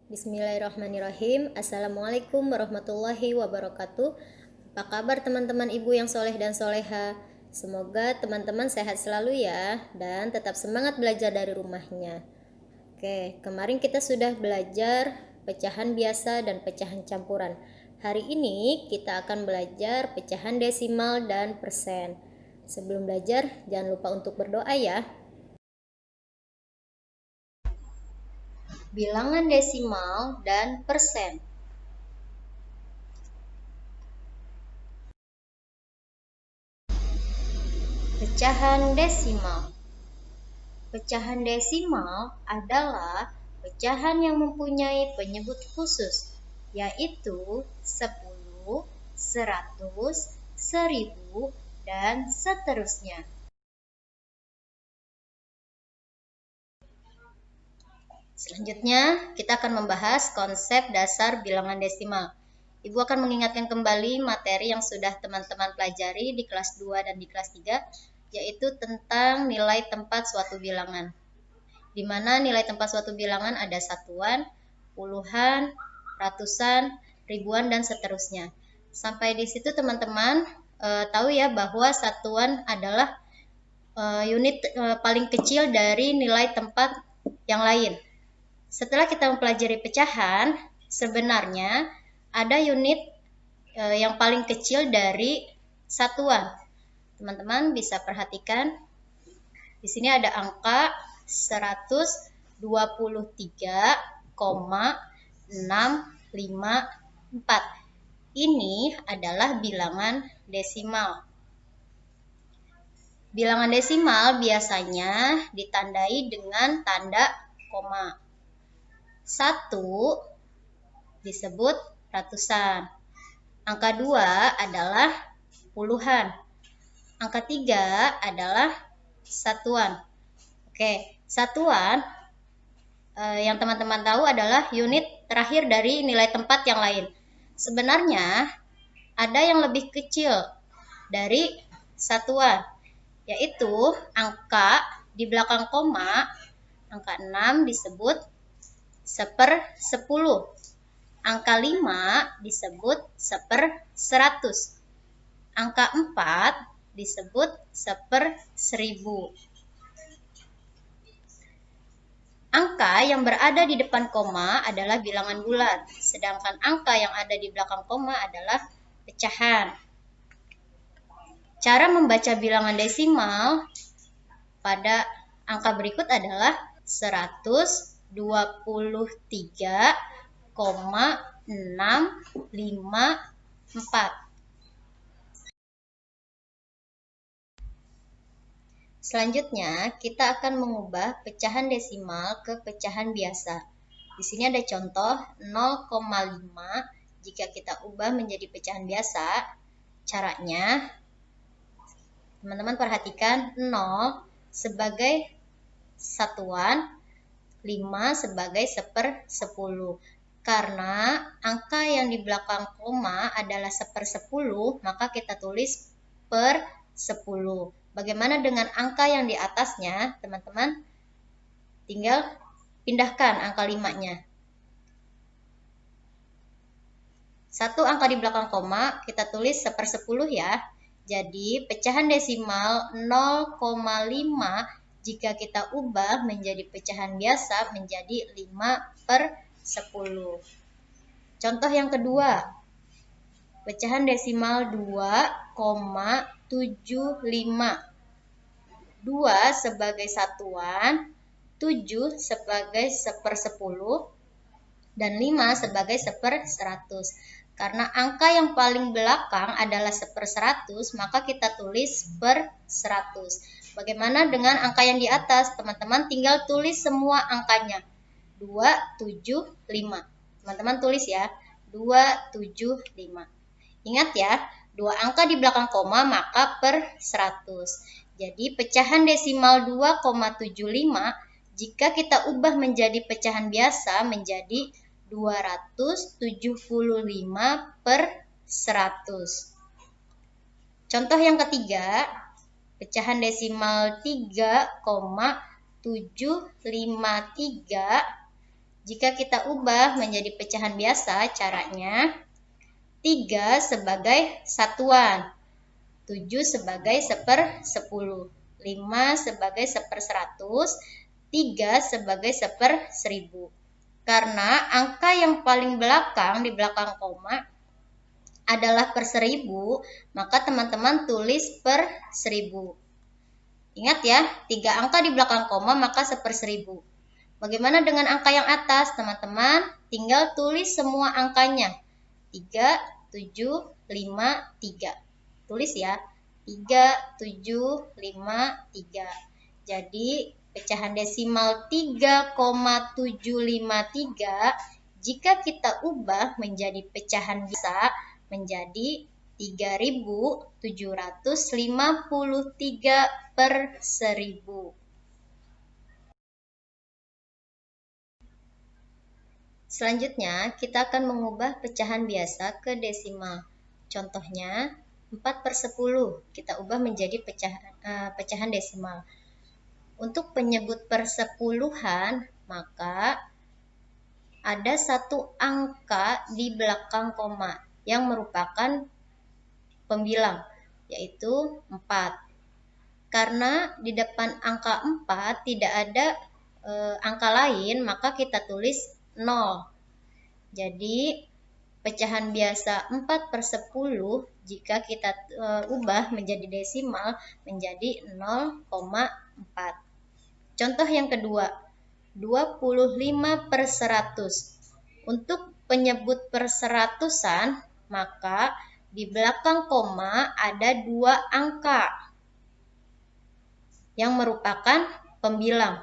Bismillahirrahmanirrahim. Assalamualaikum warahmatullahi wabarakatuh. Apa kabar teman-teman ibu yang soleh dan soleha? Semoga teman-teman sehat selalu ya, dan tetap semangat belajar dari rumahnya. Oke, kemarin kita sudah belajar pecahan biasa dan pecahan campuran. Hari ini kita akan belajar pecahan desimal dan persen. Sebelum belajar, jangan lupa untuk berdoa ya. Bilangan desimal dan persen. Pecahan desimal. Pecahan desimal adalah pecahan yang mempunyai penyebut khusus, yaitu 10, 100, 1000, dan seterusnya. Selanjutnya, kita akan membahas konsep dasar bilangan desimal. Ibu akan mengingatkan kembali materi yang sudah teman-teman pelajari di kelas 2 dan di kelas 3, yaitu tentang nilai tempat suatu bilangan. Di mana nilai tempat suatu bilangan ada satuan, puluhan, ratusan, ribuan, dan seterusnya. Sampai di situ teman-teman tahu ya bahwa satuan adalah unit paling kecil dari nilai tempat yang lain. Setelah kita mempelajari pecahan, sebenarnya ada unit yang paling kecil dari satuan. Teman-teman bisa perhatikan, di sini ada angka 123,654. Ini adalah bilangan desimal. Bilangan desimal biasanya ditandai dengan tanda koma. 1 disebut ratusan. Angka 2 adalah puluhan. Angka 3 adalah satuan. Oke, satuan yang teman-teman tahu adalah unit terakhir dari nilai tempat yang lain. Sebenarnya ada yang lebih kecil dari satuan, yaitu angka di belakang koma. Angka 6 disebut 1/10. Angka 5 disebut 1/100. Angka 4 disebut 1/1000. Angka yang berada di depan koma adalah bilangan bulat, sedangkan angka yang ada di belakang koma adalah pecahan. Cara membaca bilangan desimal pada angka berikut adalah 123,654. Selanjutnya, kita akan mengubah pecahan desimal ke pecahan biasa. Di sini ada contoh 0,5 jika kita ubah menjadi pecahan biasa. Caranya, teman-teman perhatikan 0 sebagai satuan, 5 sebagai 1/10. Karena angka yang di belakang koma adalah 1/10, maka kita tulis per 10. Bagaimana dengan angka yang di atasnya, teman-teman? Tinggal pindahkan angka 5-nya. Satu angka di belakang koma, kita tulis 1/10 ya. Jadi, pecahan desimal 0,5 jika kita ubah menjadi pecahan biasa menjadi 5/10. Contoh yang kedua, pecahan desimal 2,75. 2 sebagai satuan, 7 sebagai 1/10, dan 5 sebagai 1/100. Karena angka yang paling belakang adalah 1/100, maka kita tulis per 100. Bagaimana dengan angka yang di atas? Teman-teman tinggal tulis semua angkanya. 275. Teman-teman tulis ya, 275. Ingat ya, 2 angka di belakang koma maka per 100. Jadi pecahan desimal 2,75 jika kita ubah menjadi pecahan biasa menjadi 275/100. Contoh yang ketiga, pecahan desimal 3,753 Jika kita ubah menjadi pecahan biasa, caranya 3 sebagai satuan, 7 sebagai 1/10, 5 sebagai 1/100, 3 sebagai 1/1000. Karena angka yang paling belakang di belakang koma adalah per 1000, maka teman-teman tulis per 1000. Ingat ya, 3 angka di belakang koma maka 1/1000. Bagaimana dengan angka yang atas, teman-teman? Tinggal tulis semua angkanya. 3, 7, 5, 3. Tulis ya, 3, 7, 5, 3. Jadi, pecahan desimal 3,753 jika kita ubah menjadi pecahan biasa menjadi 3.753/1000. Selanjutnya, kita akan mengubah pecahan biasa ke desimal. Contohnya, 4/10 kita ubah menjadi pecahan desimal. Untuk penyebut persepuluhan, maka ada satu angka di belakang koma yang merupakan pembilang, yaitu 4. Karena di depan angka 4 tidak ada angka lain, maka kita tulis 0. Jadi, pecahan biasa 4/10 jika kita ubah menjadi desimal menjadi 0,4. Contoh yang kedua, 25/100. Untuk penyebut perseratusan, maka di belakang koma ada 2 angka yang merupakan pembilang,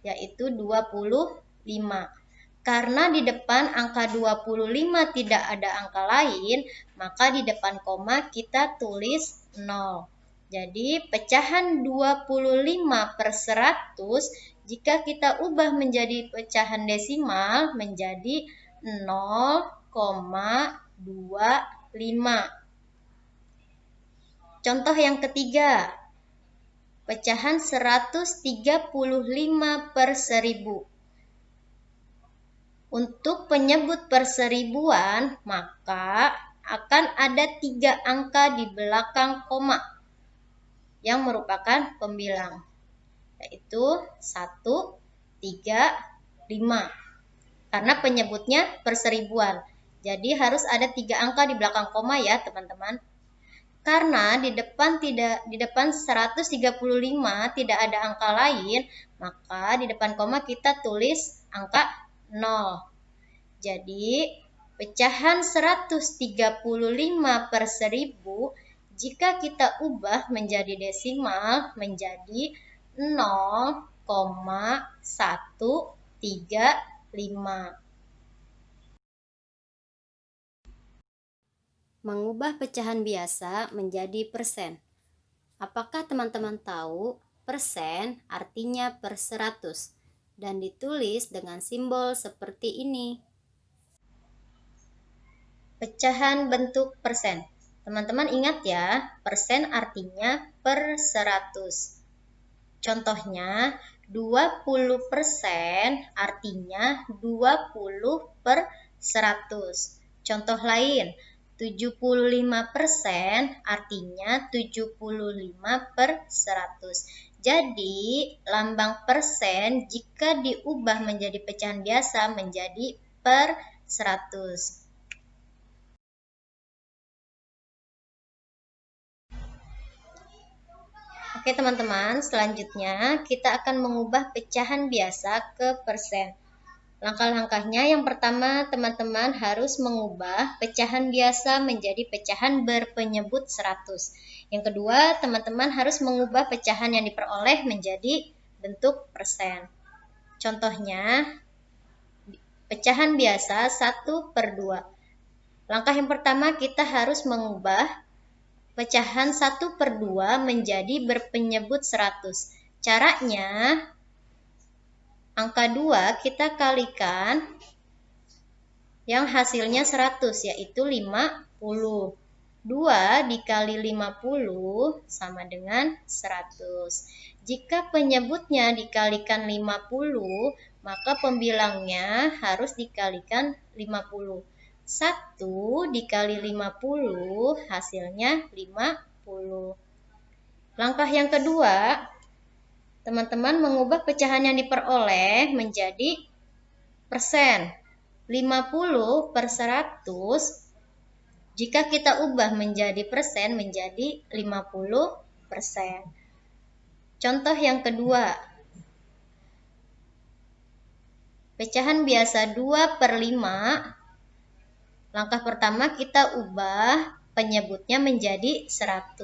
yaitu 25. Karena di depan angka 25 tidak ada angka lain, maka di depan koma kita tulis 0. Jadi pecahan 25/100 jika kita ubah menjadi pecahan desimal menjadi 0,25. Contoh yang ketiga, pecahan 135/1000. Untuk penyebut perseribuan, maka akan ada 3 angka di belakang koma yang merupakan pembilang, yaitu 1, 3, 5. Karena penyebutnya perseribuan, jadi harus ada 3 angka di belakang koma ya teman-teman. Karena di depan 135 tidak ada angka lain, maka di depan koma kita tulis angka 0. Jadi, pecahan 135/1000 jika kita ubah menjadi desimal menjadi 0,135. Mengubah pecahan biasa menjadi persen. Apakah teman-teman tahu persen artinya per 100 dan ditulis dengan simbol seperti ini? Pecahan bentuk persen. Teman-teman ingat ya, persen artinya per 100. Contohnya, 20% artinya 20/100. Contoh lain, 75% artinya 75/100. Jadi, lambang persen jika diubah menjadi pecahan biasa menjadi per 100. Oke teman-teman, selanjutnya kita akan mengubah pecahan biasa ke persen. Langkah-langkahnya yang pertama, teman-teman harus mengubah pecahan biasa menjadi pecahan berpenyebut 100. Yang kedua, teman-teman harus mengubah pecahan yang diperoleh menjadi bentuk persen. Contohnya, pecahan biasa 1/2. Langkah yang pertama, kita harus mengubah pecahan 1/2 menjadi berpenyebut 100. Caranya, angka 2 kita kalikan yang hasilnya 100, yaitu 50. 2 dikali 50 sama dengan 100. Jika penyebutnya dikalikan 50, maka pembilangnya harus dikalikan 50. 1 dikali 50 hasilnya 50. Langkah yang kedua, teman-teman mengubah pecahan yang diperoleh menjadi persen. 50 per 100, jika kita ubah menjadi persen menjadi 50%. Contoh yang kedua, pecahan biasa 2 per 5. Langkah pertama kita ubah penyebutnya menjadi 100.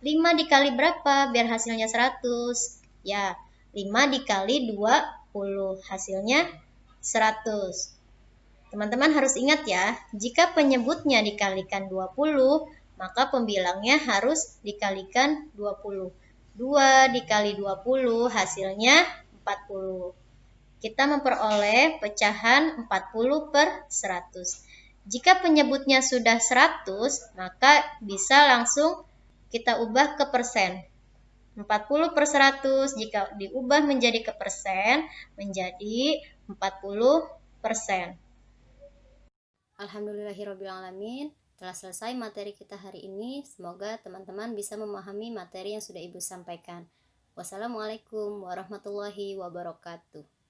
5 dikali berapa biar hasilnya 100? Ya, 5 dikali 20 hasilnya 100. Teman-teman harus ingat ya, jika penyebutnya dikalikan 20, maka pembilangnya harus dikalikan 20. 2 dikali 20 hasilnya 40. Kita memperoleh pecahan 40 per 100. Jika penyebutnya sudah 100, maka bisa langsung kita ubah ke persen. 40 per 100 jika diubah menjadi ke persen menjadi 40%. Alhamdulillahirrabbilalamin, telah selesai materi kita hari ini. Semoga teman-teman bisa memahami materi yang sudah Ibu sampaikan. Wassalamualaikum warahmatullahi wabarakatuh.